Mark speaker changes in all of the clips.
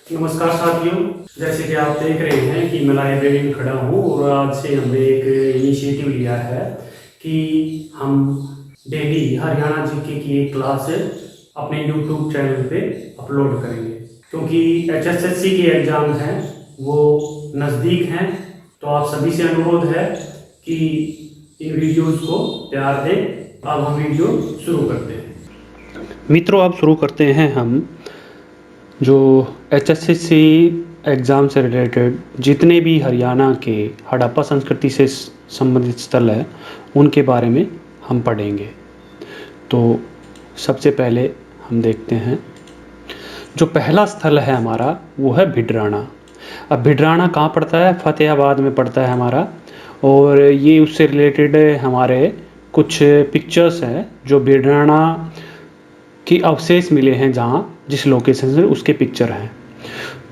Speaker 1: नमस्कार साथियों। जैसे कि आप देख रहे हैं कि मैं लाइब्रेरी में खड़ा हूँ और आज से हमने एक इनिशिएटिव लिया है कि हम डेली हरियाणा जीके की एक क्लास अपने यूट्यूब चैनल पे अपलोड करेंगे, क्योंकि एचएसएससी के एग्ज़ाम हैं वो नज़दीक हैं। तो आप सभी से अनुरोध है कि इन वीडियोज़ को प्यार दें। अब हम वीडियो शुरू करते हैं। मित्रों, अब शुरू करते हैं हम जो एचएसएससी एग्ज़ाम से रिलेटेड जितने भी हरियाणा के हड़प्पा संस्कृति से संबंधित स्थल है उनके बारे में हम पढ़ेंगे। तो सबसे पहले हम देखते हैं, जो पहला स्थल है हमारा वो है भिडराना। अब भिडराना कहाँ पड़ता है? फतेहाबाद में पड़ता है हमारा। और ये उससे रिलेटेड हमारे कुछ पिक्चर्स हैं जो भिडराना की अवशेष मिले हैं, जहाँ जिस लोकेशन से उसके पिक्चर हैं।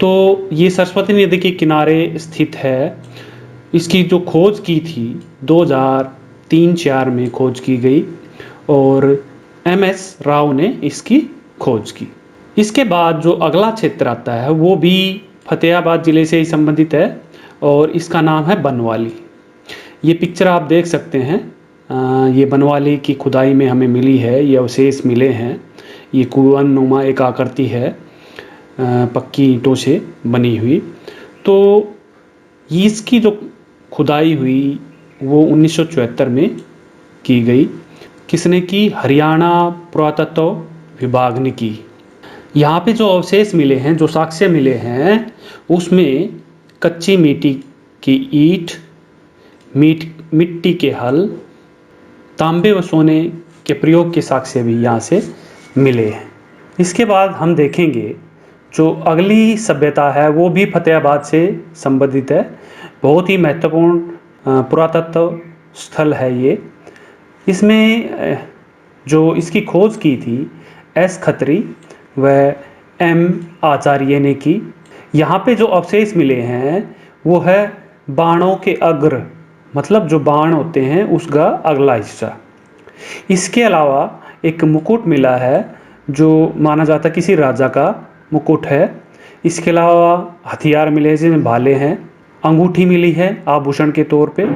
Speaker 1: तो ये सरस्वती नदी के किनारे स्थित है। इसकी जो खोज की थी 2003-4 में खोज की गई और एमएस राव ने इसकी खोज की। इसके बाद जो अगला क्षेत्र आता है वो भी फतेहाबाद ज़िले से ही संबंधित है और इसका नाम है बनवाली। ये पिक्चर आप देख सकते हैं। ये बनवाली की खुदाई में हमें मिली है, ये अवशेष मिले हैं। ये कुआं नुमा एक आकृति है, पक्की ईंटों से बनी हुई। तो इसकी जो खुदाई हुई वो 1974 में की गई। किसने की? हरियाणा पुरातत्व विभाग ने की। यहाँ पे जो अवशेष मिले हैं, जो साक्ष्य मिले हैं, उसमें कच्ची मिट्टी की ईंट, मिट्टी के हल, तांबे व सोने के प्रयोग के साक्ष्य भी यहाँ से मिले हैं। इसके बाद हम देखेंगे जो अगली सभ्यता है वो भी फतेहाबाद से संबंधित है। बहुत ही महत्वपूर्ण पुरातत्व स्थल है ये। इसमें जो इसकी खोज की थी एस खत्री व एम आचार्य ने की। यहाँ पे जो अवशेष मिले हैं वो है बाणों के अग्र, मतलब जो बाण होते हैं उसका अगला हिस्सा। इसके अलावा एक मुकुट मिला है जो माना जाता है किसी राजा का मुकुट है। इसके अलावा हथियार मिले हैं जिसमें भाले हैं, अंगूठी मिली है आभूषण के तौर पे।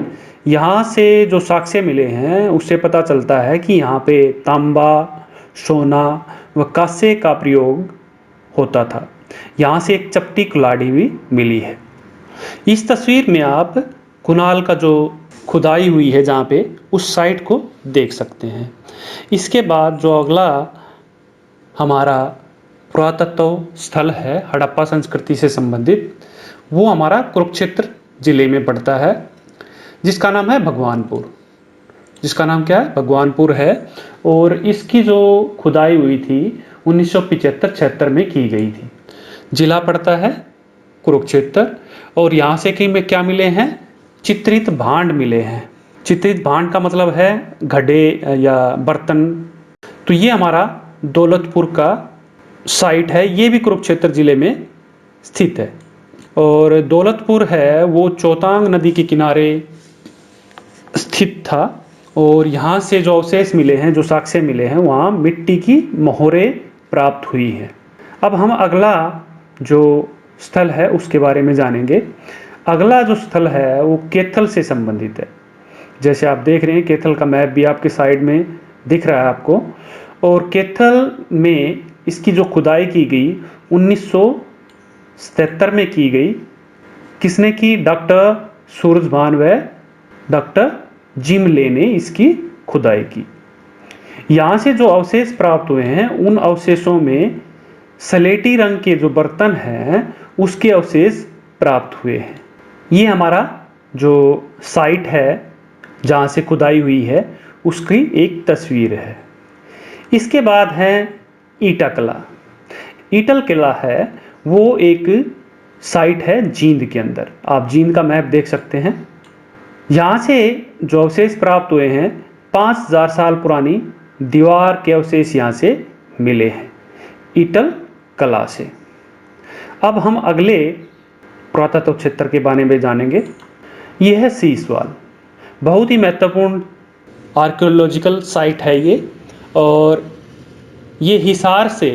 Speaker 1: यहाँ से जो साक्ष्य मिले हैं उससे पता चलता है कि यहाँ पे तांबा, सोना व कांसे का प्रयोग होता था। यहाँ से एक चपटी कुल्हाड़ी भी मिली है। इस तस्वीर में आप कुणाल का जो खुदाई हुई है जहाँ पे, उस साइट को देख सकते हैं। इसके बाद जो अगला हमारा पुरातत्व स्थल है हड़प्पा संस्कृति से संबंधित, वो हमारा कुरुक्षेत्र जिले में पड़ता है, जिसका नाम है भगवानपुर। जिसका नाम क्या है? भगवानपुर है। और इसकी जो खुदाई हुई थी 1975-76 में की गई थी। जिला पड़ता है कुरुक्षेत्र। और यहाँ से कि में क्या मिले हैं? चित्रित भांड मिले हैं। चित्रित भांड का मतलब है घड़े या बर्तन। तो ये हमारा दौलतपुर का साइट है, ये भी कुरुक्षेत्र जिले में स्थित है। और दौलतपुर है वो चौतांग नदी के किनारे स्थित था। और यहाँ से जो अवशेष मिले हैं, जो साक्ष्य मिले हैं, वहाँ मिट्टी की मोहरें प्राप्त हुई हैं। अब हम अगला जो स्थल है उसके बारे में जानेंगे। अगला जो स्थल है वो कैथल से संबंधित है। जैसे आप देख रहे हैं कैथल का मैप भी आपके साइड में दिख रहा है आपको। और कैथल में इसकी जो खुदाई की गई 1977 में की गई। किसने की? डॉक्टर सूरजभान व डॉक्टर जिमले ने इसकी खुदाई की। यहाँ से जो अवशेष प्राप्त हुए हैं उन अवशेषों में सलेटी रंग के जो बर्तन हैं उसके अवशेष प्राप्त हुए हैं। ये हमारा जो साइट है जहाँ से खुदाई हुई है उसकी एक तस्वीर है। इसके बाद है ईटा किला। ईटल किला है वो एक साइट है जींद के अंदर। आप जींद का मैप देख सकते हैं। यहाँ से जो अवशेष प्राप्त हुए हैं 5000 साल पुरानी दीवार के अवशेष यहाँ से मिले हैं ईटल कला से। अब हम अगले पुरातत्व क्षेत्र के बारे में जानेंगे। यह है सीसवाल। बहुत ही महत्वपूर्ण आर्कियोलॉजिकल साइट है ये। और ये हिसार से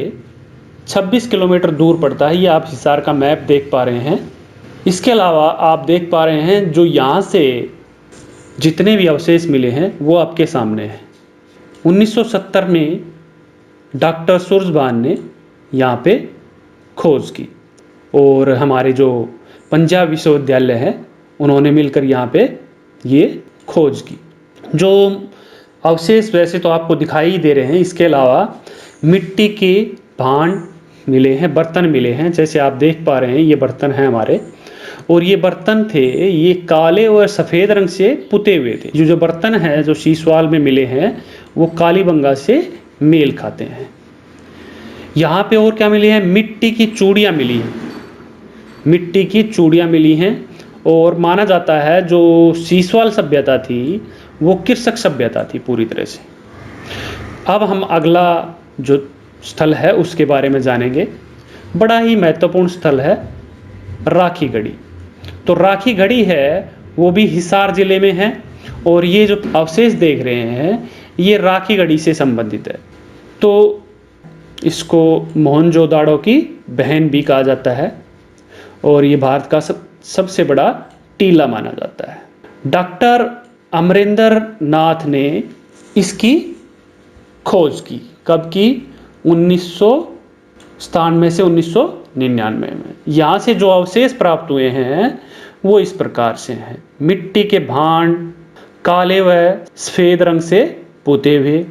Speaker 1: 26 किलोमीटर दूर पड़ता है। ये आप हिसार का मैप देख पा रहे हैं। इसके अलावा आप देख पा रहे हैं जो यहाँ से जितने भी अवशेष मिले हैं वो आपके सामने हैं। 1970 में डॉक्टर सूरजभान ने यहाँ पे खोज की और हमारे जो पंजाब विश्वविद्यालय है उन्होंने मिलकर यहाँ पे ये खोज की। जो अवशेष वैसे तो आपको दिखाई ही दे रहे हैं, इसके अलावा मिट्टी के भांड मिले हैं, बर्तन मिले हैं। जैसे आप देख पा रहे हैं ये बर्तन हैं हमारे, और ये बर्तन थे ये काले और सफ़ेद रंग से पुते हुए थे। जो बर्तन हैं जो सीसवाल में मिले हैं वो कालीबंगा से मेल खाते हैं। यहाँ पे और क्या मिली है, मिट्टी की चूड़ियाँ मिली हैं, मिट्टी की चूड़ियाँ मिली हैं। और माना जाता है जो सीसवाल सभ्यता थी वो किरसक सभ्यता थी पूरी तरह से। अब हम अगला जो स्थल है उसके बारे में जानेंगे। बड़ा ही महत्वपूर्ण स्थल है राखी गढ़ी। तो राखी गढ़ी है वो भी हिसार जिले में है, और ये जो अवशेष देख रहे हैं ये राखी गढ़ी से संबंधित है। तो इसको मोहनजोदाड़ो की बहन भी कहा जाता है, और ये भारत का सबसे बड़ा टीला माना जाता है। डॉक्टर अमरेंद्र नाथ ने इसकी खोज की। कब की? 1997 से 1999 में। यहाँ से जो अवशेष प्राप्त हुए हैं वो इस प्रकार से हैं। मिट्टी के भांड काले व सफ़ेद रंग से पुते हुए,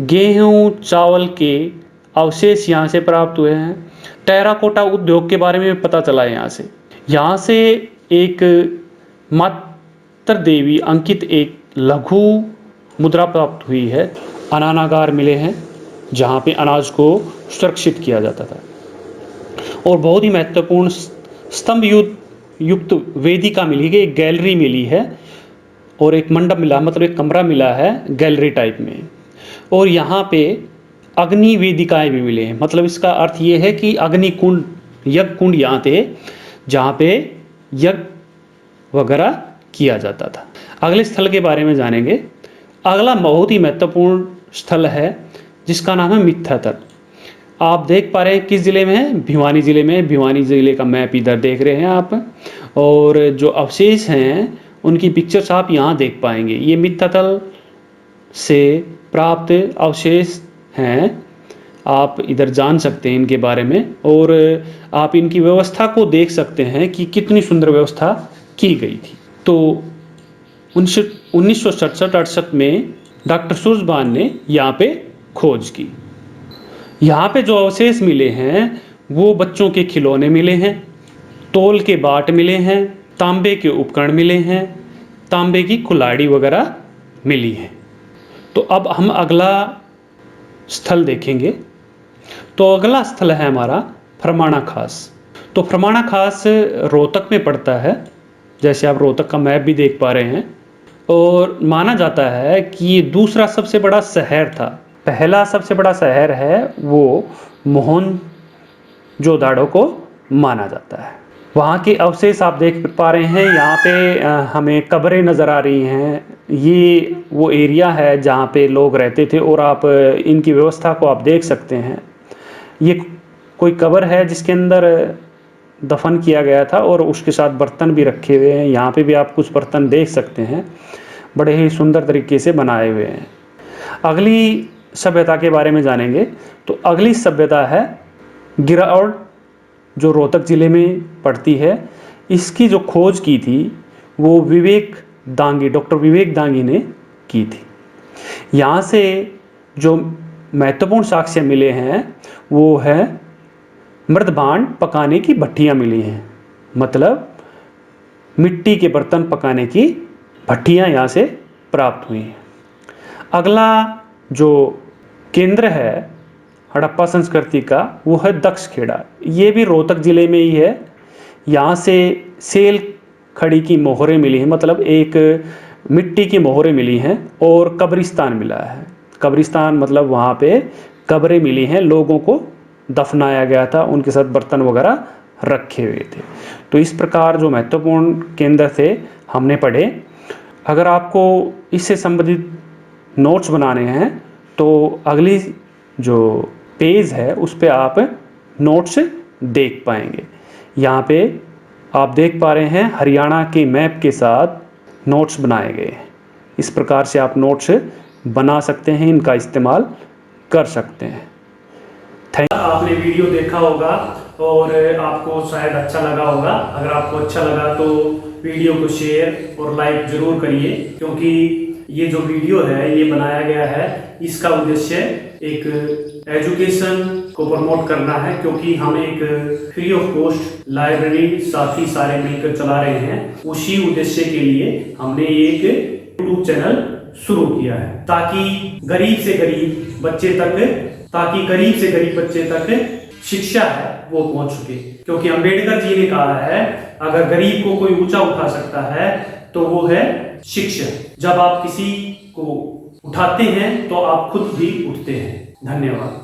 Speaker 1: गेहूँ चावल के अवशेष यहाँ से प्राप्त हुए हैं। टेराकोटा उद्योग के बारे में पता चला है यहाँ से। यहाँ से एक मातृ देवी अंकित एक लघु मुद्रा प्राप्त हुई है। अनानागार मिले हैं जहाँ पे अनाज को सुरक्षित किया जाता था। और बहुत ही महत्वपूर्ण स्तंभ युक्त वेदिका मिली है, एक गैलरी मिली है, और एक मंडप मिला, मतलब एक कमरा मिला है गैलरी टाइप में। और यहाँ पे अग्नि वेदिकाएँ भी मिले हैं। मतलब इसका अर्थ ये है कि अग्नि कुंड, यज्ञ कुंड यहाँ थे जहाँ पे यज्ञ वगैरह किया जाता था। अगले स्थल के बारे में जानेंगे। अगला बहुत ही महत्वपूर्ण स्थल है जिसका नाम है मिथ्यातल। आप देख पा रहे हैं किस ज़िले में है? भिवानी ज़िले में। भिवानी ज़िले का मैप इधर देख रहे हैं आप, और जो अवशेष हैं उनकी पिक्चर्स आप यहाँ देख पाएंगे। ये मिथ्यातल से प्राप्त अवशेष हैं, आप इधर जान सकते हैं इनके बारे में, और आप इनकी व्यवस्था को देख सकते हैं कि कितनी सुंदर व्यवस्था की गई थी। तो 1967-68 में डॉक्टर सूरजभान ने यहाँ पे खोज की। यहाँ पे जो अवशेष मिले हैं वो बच्चों के खिलौने मिले हैं, तोल के बाट मिले हैं, तांबे के उपकरण मिले हैं, तांबे की कुल्हाड़ी वगैरह मिली हैं। तो अब हम अगला स्थल देखेंगे। तो अगला स्थल है हमारा फरमाना खास। तो फरमाना खास रोहतक में पड़ता है, जैसे आप रोहतक का मैप भी देख पा रहे हैं। और माना जाता है कि ये दूसरा सबसे बड़ा शहर था। पहला सबसे बड़ा शहर है वो मोहनजोदाड़ो को माना जाता है। वहाँ के अवशेष आप देख पा रहे हैं। यहाँ पे हमें कब्रें नज़र आ रही हैं। ये वो एरिया है जहाँ पे लोग रहते थे, और आप इनकी व्यवस्था को आप देख सकते हैं। ये कोई कब्र है जिसके अंदर दफन किया गया था, और उसके साथ बर्तन भी रखे हुए हैं। यहाँ पे भी आप कुछ बर्तन देख सकते हैं, बड़े ही सुंदर तरीके से बनाए हुए हैं। अगली सभ्यता के बारे में जानेंगे। तो अगली सभ्यता है गिरावड़, जो रोहतक ज़िले में पड़ती है। इसकी जो खोज की थी वो डॉक्टर विवेक दांगी ने की थी। यहाँ से जो महत्वपूर्ण साक्ष्य मिले हैं वो है मृद भांड पकाने की भट्टियाँ मिली हैं, मतलब मिट्टी के बर्तन पकाने की भट्टियाँ यहाँ से प्राप्त हुई हैं। अगला जो केंद्र है हड़प्पा संस्कृति का वो है दक्षखेड़ा। ये भी रोहतक ज़िले में ही है। यहाँ से सेल खड़ी की मोहरें मिली हैं, मतलब एक मिट्टी की मोहरें मिली हैं, और कब्रिस्तान मिला है। कब्रिस्तान मतलब वहाँ पे कब्रें मिली हैं, लोगों को दफनाया गया था, उनके साथ बर्तन वगैरह रखे हुए थे। तो इस प्रकार जो महत्वपूर्ण केंद्र थे हमने पढ़े। अगर आपको इससे संबंधित नोट्स बनाने हैं तो अगली जो पेज है उस पर आप नोट्स देख पाएंगे। यहाँ पे आप देख पा रहे हैं हरियाणा के मैप के साथ नोट्स बनाए गए हैं। इस प्रकार से आप नोट्स बना सकते हैं, इनका इस्तेमाल कर सकते हैं। आपने वीडियो देखा होगा और आपको शायद अच्छा लगा होगा। अगर आपको अच्छा लगा तो वीडियो को शेयर और लाइक जरूर करिए, क्योंकि ये जो वीडियो है ये बनाया गया है, इसका उद्देश्य एक एजुकेशन को प्रमोट करना है, क्योंकि हम एक फ्री ऑफ कॉस्ट लाइब्रेरी साथी सारे मिलकर चला रहे हैं। उसी उद्देश्य के लिए हमने एक यूट्यूब चैनल शुरू किया है, ताकि गरीब से गरीब बच्चे तक शिक्षा है वो पहुंच सके। क्योंकि अंबेडकर जी ने कहा है, अगर गरीब को कोई ऊंचा उठा सकता है तो वो है शिक्षा। जब आप किसी को उठाते हैं तो आप खुद भी उठते हैं। धन्यवाद।